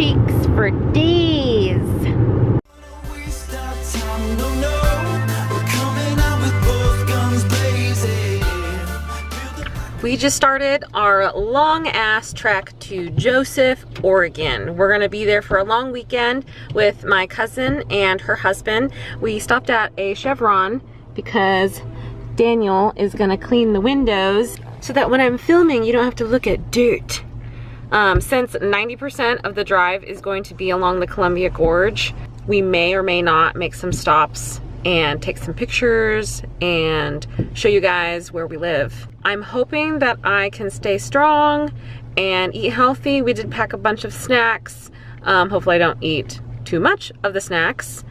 cheeks for days. We just started our long ass trek to Joseph, Oregon. We're gonna be there for a long weekend with my cousin and her husband. We stopped at a Chevron because Daniel is gonna clean the windows so that when I'm filming you don't have to look at dirt. Since 90% of the drive is going to be along the Columbia Gorge, we may or may not make some stops and take some pictures and show you guys where we live. I'm hoping that I can stay strong and eat healthy. We did pack a bunch of snacks. Hopefully I don't eat too much of the snacks.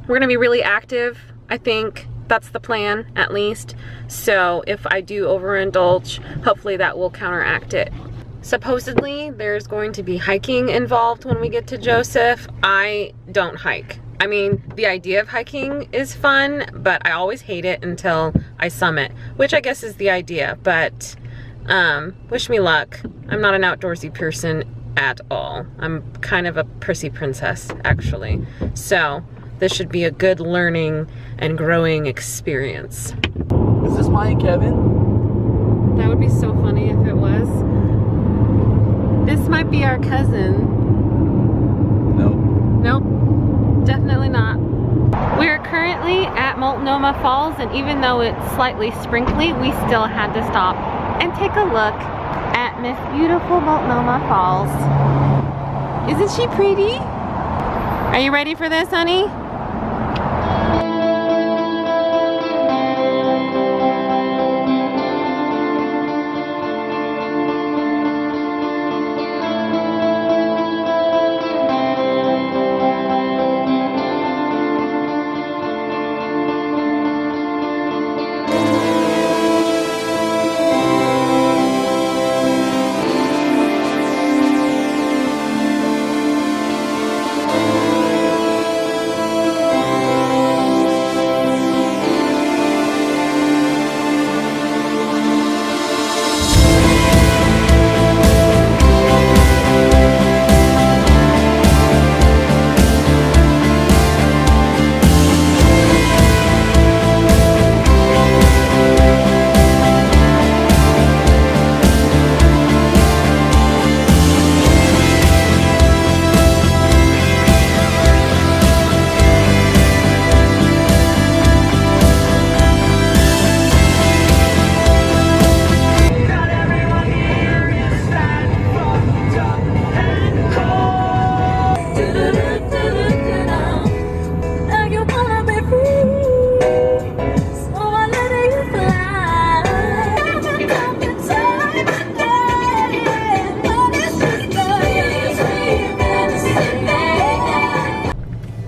We're gonna be really active. I think that's the plan, at least. So if I do overindulge, hopefully that will counteract it. Supposedly there's going to be hiking involved when we get to Joseph. I don't hike. I mean, the idea of hiking is fun, but I always hate it until I summit, which I guess is the idea, but wish me luck. I'm not an outdoorsy person at all. I'm kind of a prissy princess, actually. So this should be a good learning and growing experience. Is this Maya and Kevin? That would be so funny if it was. This might be our cousin. Nope. Nope. Definitely not. We're currently at Multnomah Falls, and even though it's slightly sprinkly, we still had to stop and take a look at Miss Beautiful Multnomah Falls. Isn't she pretty? Are you ready for this, honey?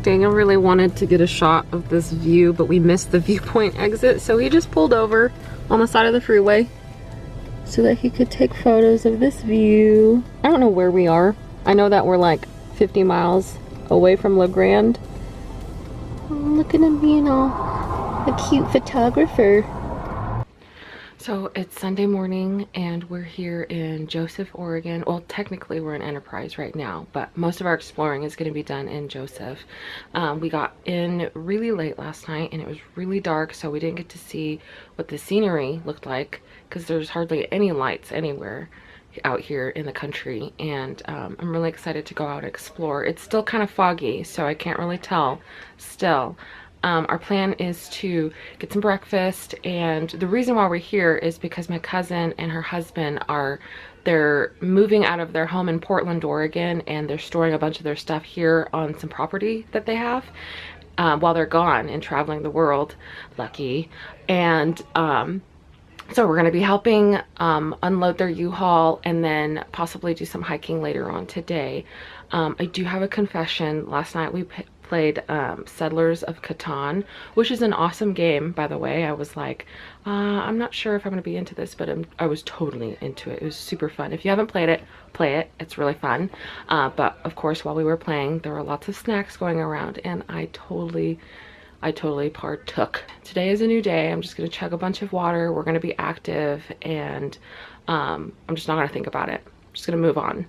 Daniel really wanted to get a shot of this view, but we missed the viewpoint exit, so he just pulled over on the side of the freeway so that he could take photos of this view. I don't know where we are. I know that we're like 50 miles away from La Grande. Oh, look at him being all a cute photographer. So it's Sunday morning and we're here in Joseph, Oregon. Well, technically we're in Enterprise right now, but most of our exploring is going to be done in Joseph. We got in really late last night and it was really dark, so we didn't get to see what the scenery looked like because there's hardly any lights anywhere out here in the country, and I'm really excited to go out and explore. It's still kind of foggy, so I can't really tell still. Our plan is to get some breakfast, and the reason why we're here is because my cousin and her husband they're moving out of their home in Portland, Oregon, and they're storing a bunch of their stuff here on some property that they have while they're gone and traveling the world. Lucky. And so we're going to be helping unload their U-Haul and then possibly do some hiking later on today. I do have a confession. Last night we played Settlers of Catan, which is an awesome game, by the way. I was like, I'm not sure if I'm going to be into this, but I was totally into it. It was super fun. If you haven't played it, play it. It's really fun. But of course, while we were playing, there were lots of snacks going around, and I totally partook. Today is a new day. I'm just going to chug a bunch of water. We're going to be active, and I'm just not going to think about it. I'm just going to move on.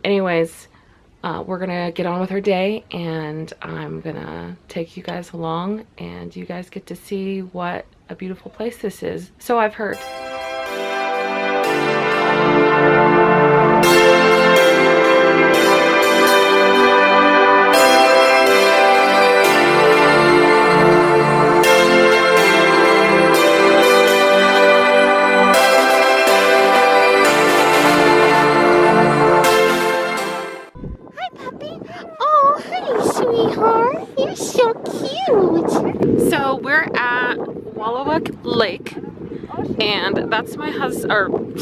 Anyways, we're gonna get on with our day, and I'm gonna take you guys along, and you guys get to see what a beautiful place this is. So I've heard. Sweetheart, you're so cute. So we're at Wallowak Lake, and that's my husband.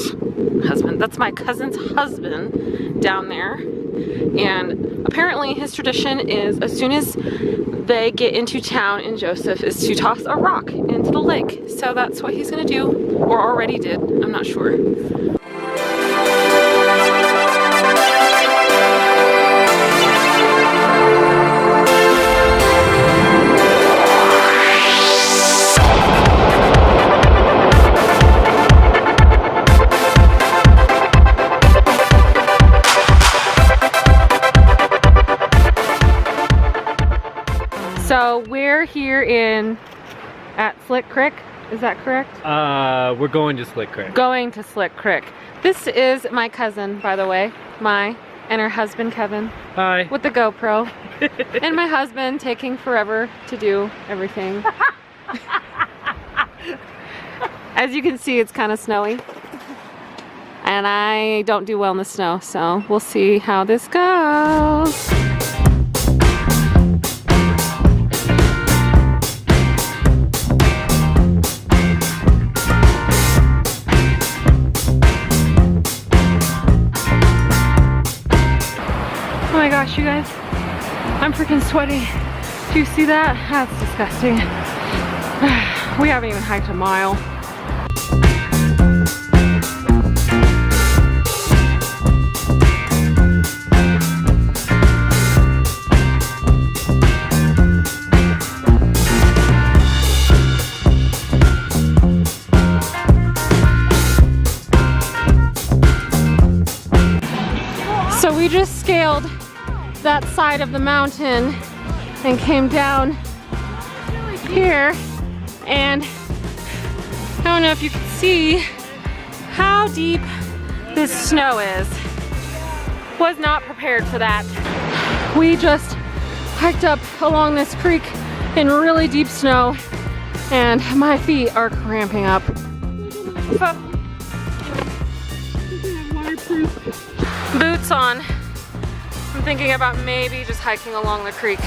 That's my cousin's husband down there. And apparently his tradition is, as soon as they get into town in Joseph, is to toss a rock into the lake. So that's what he's gonna do, or already did. I'm not sure. So we're here at Slick Creek, is that correct? We're going to Slick Creek. Going to Slick Creek. This is my cousin, by the way, and her husband Kevin. Hi. With the GoPro. And my husband taking forever to do everything. As you can see, it's kind of snowy. And I don't do well in the snow, so we'll see how this goes. Oh my gosh, you guys, I'm freaking sweaty. Do you see that? That's disgusting. We haven't even hiked a mile. So we just scaled that side of the mountain and came down here, and I don't know if you can see how deep this snow is. Was not prepared for that. We just hiked up along this creek in really deep snow, and my feet are cramping up. Boots on. I'm thinking about maybe just hiking along the creek.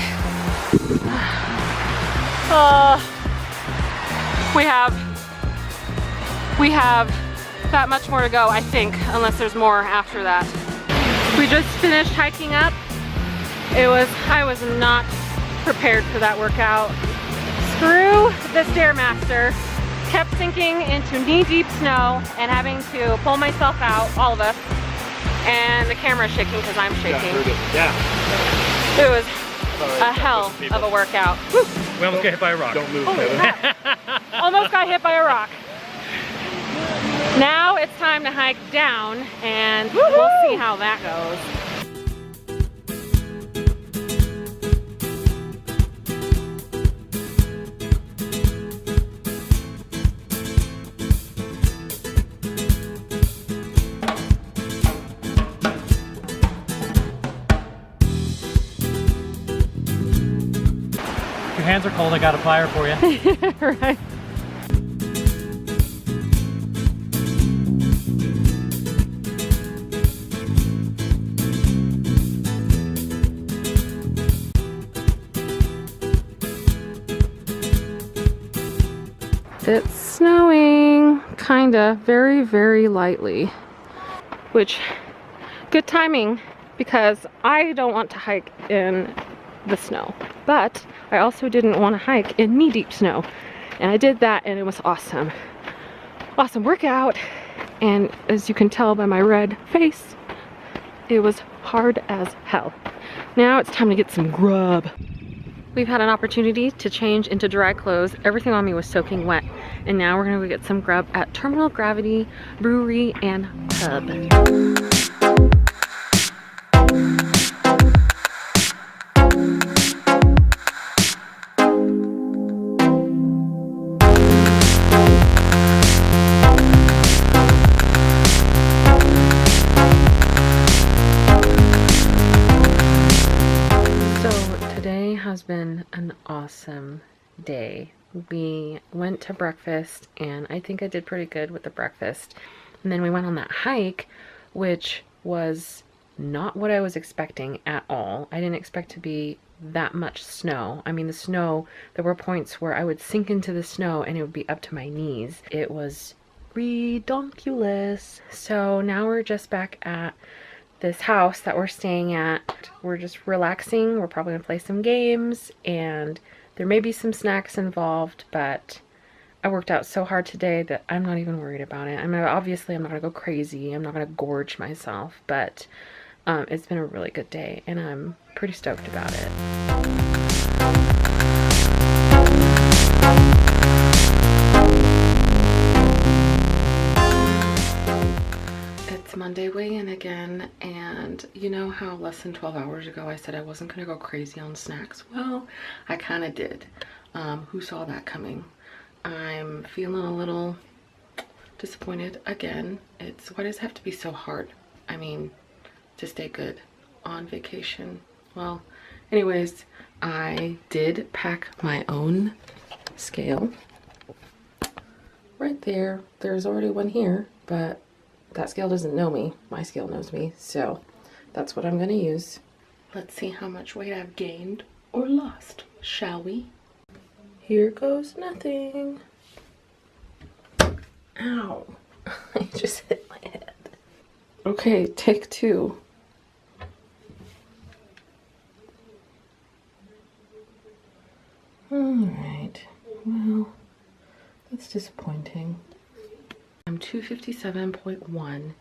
We have that much more to go, I think, unless there's more after that. We just finished hiking up. I was not prepared for that workout. Screw the Stairmaster. Kept sinking into knee-deep snow and having to pull myself out, all of us. And the camera's shaking because I'm shaking. Yeah. It was a hell of a workout. Woo. We almost got hit by a rock. Don't move, Holy crap. Almost got hit by a rock. Now it's time to hike down, and we'll see how that goes. Your hands are cold, I got a fire for you. Right. It's snowing, kinda, very, very lightly, which, good timing, because I don't want to hike in the snow, but I also didn't want to hike in knee-deep snow, and I did that, and it was awesome. Awesome workout, and as you can tell by my red face, it was hard as hell. Now it's time to get some grub. We've had an opportunity to change into dry clothes. Everything on me was soaking wet, and now we're gonna go get some grub at Terminal Gravity Brewery and Pub. has been an awesome day. We went to breakfast and I think I did pretty good with the breakfast. And then we went on that hike, which was not what I was expecting at all. I didn't expect to be that much snow. I mean, the snow, there were points where I would sink into the snow and it would be up to my knees. It was redonkulous. So now we're just back at this house that we're staying at. We're just relaxing. We're probably gonna play some games and there may be some snacks involved, but I worked out so hard today that I'm not even worried about it. I mean, obviously I'm not gonna go crazy. I'm not gonna gorge myself, but it's been a really good day and I'm pretty stoked about it. It's Monday weigh-in again, and you know how less than 12 hours ago I said I wasn't gonna go crazy on snacks? Well, I kind of did. Who saw that coming? I'm feeling a little disappointed again. Why does it have to be so hard? I mean, to stay good on vacation. Well, anyways, I did pack my own scale. Right there. There's already one here, but that scale doesn't know me. My scale knows me, so that's what I'm gonna use. Let's see how much weight I've gained or lost, shall we? Here goes nothing. Ow. I just hit my head. Okay, take two. Alright, well, that's disappointing. I'm 257.1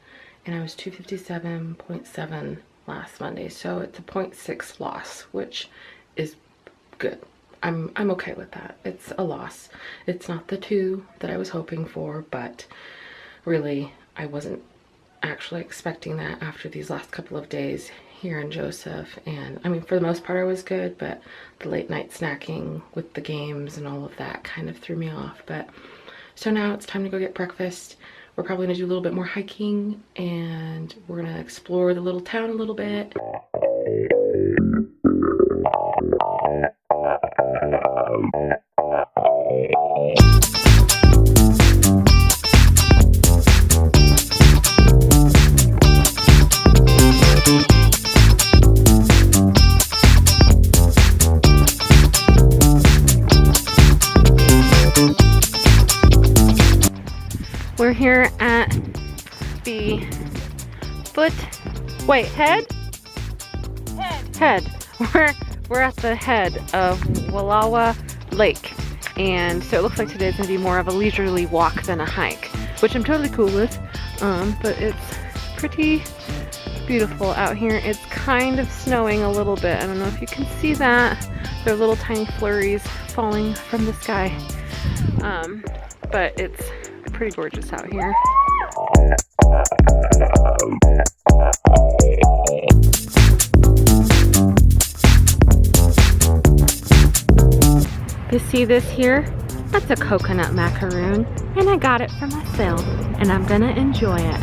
and I was 257.7 last Monday, so it's a 0.6 loss, which is good. I'm okay with that. It's a loss. It's not the 2 that I was hoping for, but really I wasn't actually expecting that after these last couple of days here in Joseph. And I mean, for the most part I was good, but the late night snacking with the games and all of that kind of threw me off. But so now it's time to go get breakfast. We're probably gonna do a little bit more hiking and we're gonna explore the little town a little bit. We're here at the head. We're at the head of Wallowa Lake, and so it looks like today's gonna be more of a leisurely walk than a hike, which I'm totally cool with. But it's pretty beautiful out here. It's kind of snowing a little bit. I don't know if you can see that. There are little tiny flurries falling from the sky, but it's pretty gorgeous out here. You see this here? That's a coconut macaroon, and I got it for myself, and I'm gonna enjoy it.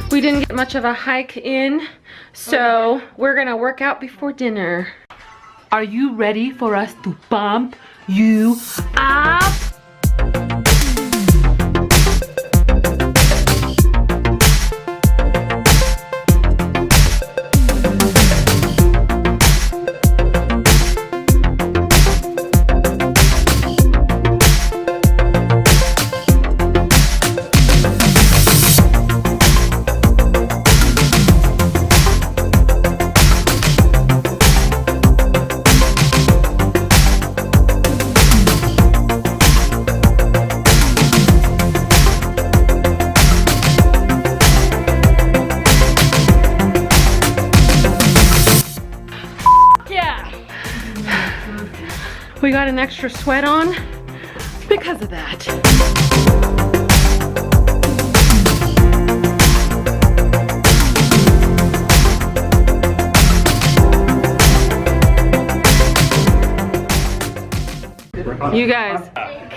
We didn't get much of a hike in, so we're gonna work out before dinner. Are you ready for us to bump you up? We got an extra sweat on because of that. You guys,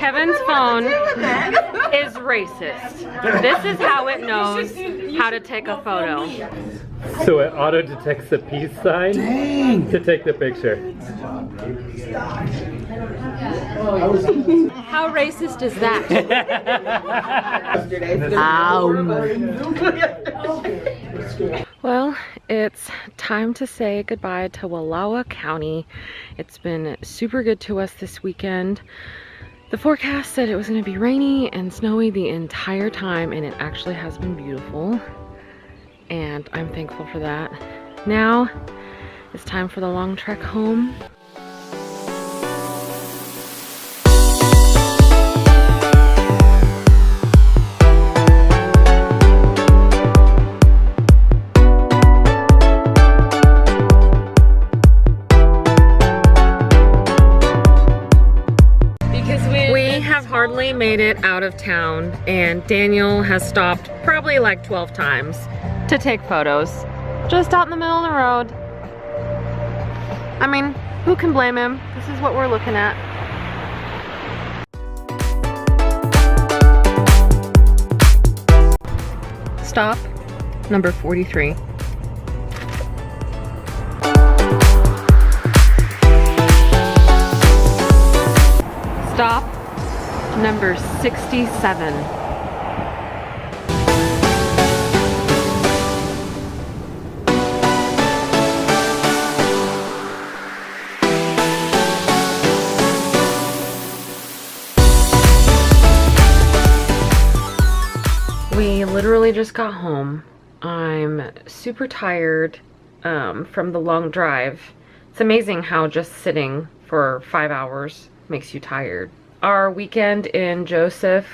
Kevin's phone is racist. This is how it knows how to take a photo. So it auto detects the peace sign to take the picture. How racist is that? Well, it's time to say goodbye to Wallowa County. It's been super good to us this weekend. The forecast said it was going to be rainy and snowy the entire time, and it actually has been beautiful. And I'm thankful for that. Now it's time for the long trek home. Hardly made it out of town, and Daniel has stopped probably like 12 times to take photos just out in the middle of the road. I mean, who can blame him? This is what we're looking at. Stop number 43. Stop number 67. We literally just got home. I'm super tired from the long drive. It's amazing how just sitting for 5 hours makes you tired. Our weekend in Joseph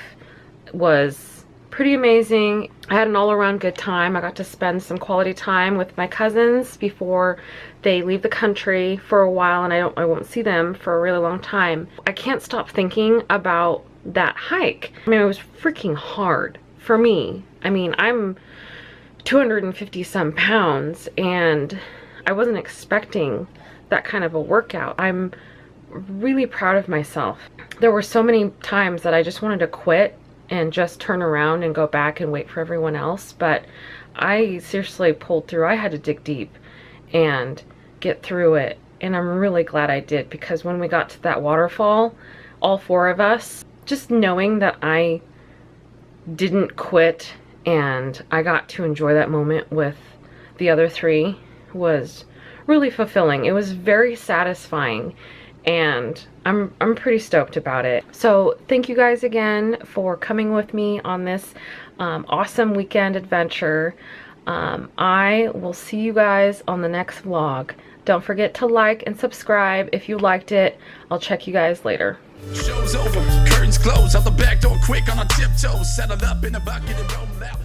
was pretty amazing. I had an all-around good time. I got to spend some quality time with my cousins before they leave the country for a while, and I won't see them for a really long time. I can't stop thinking about that hike. I mean, it was freaking hard for me. I mean, I'm 250 some pounds, and I wasn't expecting that kind of a workout. I'm really proud of myself. There were so many times that I just wanted to quit and just turn around and go back and wait for everyone else, but I seriously pulled through. I had to dig deep and get through it, and I'm really glad I did, because when we got to that waterfall, all four of us, just knowing that I didn't quit and I got to enjoy that moment with the other three was really fulfilling. It was very satisfying, and I'm pretty stoked about it. So thank you guys again for coming with me on this awesome weekend adventure. I will see you guys on the next vlog. Don't forget to like and subscribe if you liked it. I'll check you guys later. Show's over, curtains closed, out the back door quick on our tiptoes, settled up in a bucket and roll out.